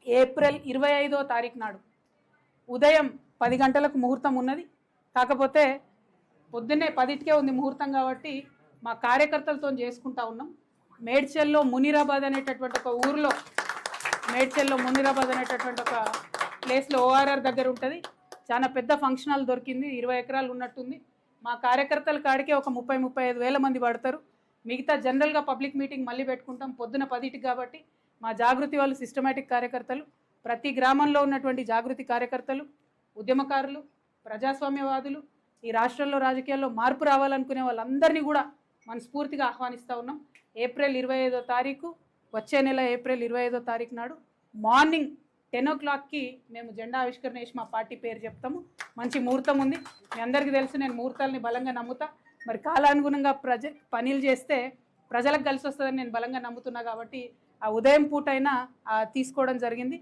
April 25వ తారీఖు నాడు ఉదయం 10 గంటలకు ముహూర్తం ఉన్నది. కాకపోతే పొద్దున్నే 10కే ఉంది ముహూర్తం కాబట్టి మా కార్యకర్తలతో చేసుకుంటా ఉన్నాం. మేడ్చల్లో మునీరాబాద్ అనేటటువంటి ఒక ఊరిలో, మేడ్చల్లో మునీరాబాద్ అనేటటువంటి ఒక ప్లేస్లో ఓఆర్ఆర్ దగ్గర ఉంటుంది. చాలా పెద్ద ఫంక్షన్ హాల్ దొరికింది, 20 ఎకరాలు ఉన్నట్టుంది. మా కార్యకర్తల కాడికే ఒక 30-35 వేల మంది పడతారు. మిగతా జనరల్గా పబ్లిక్ మీటింగ్ మళ్ళీ పెట్టుకుంటాం పొద్దున 10కి. కాబట్టి మా జాగృతి వాళ్ళు సిస్టమేటిక్ కార్యకర్తలు, ప్రతి గ్రామంలో ఉన్నటువంటి జాగృతి కార్యకర్తలు, ఉద్యమకారులు, ప్రజాస్వామ్యవాదులు, ఈ రాష్ట్రంలో రాజకీయాల్లో మార్పు రావాలనుకునే వాళ్ళందరినీ కూడా మనస్ఫూర్తిగా ఆహ్వానిస్తూ ఉన్నాం. ఏప్రిల్ 25వ తారీఖు, వచ్చే నెల ఏప్రిల్ 25వ తారీఖు నాడు మార్నింగ్ 10 o'clockకి మేము జెండా ఆవిష్కరణ చేసి మా పార్టీ పేరు చెప్తాము. మంచి ముహూర్తం ఉంది. మీ అందరికీ తెలుసు, నేను ముహూర్తాలని బలంగా నమ్ముతా. మరి కాలానుగుణంగా పనులు చేస్తే ప్రజలకు కలిసి వస్తుందని నేను బలంగా నమ్ముతున్నా. కాబట్టి ఆ ఉదయం పూట అయినా తీసుకోవడం జరిగింది.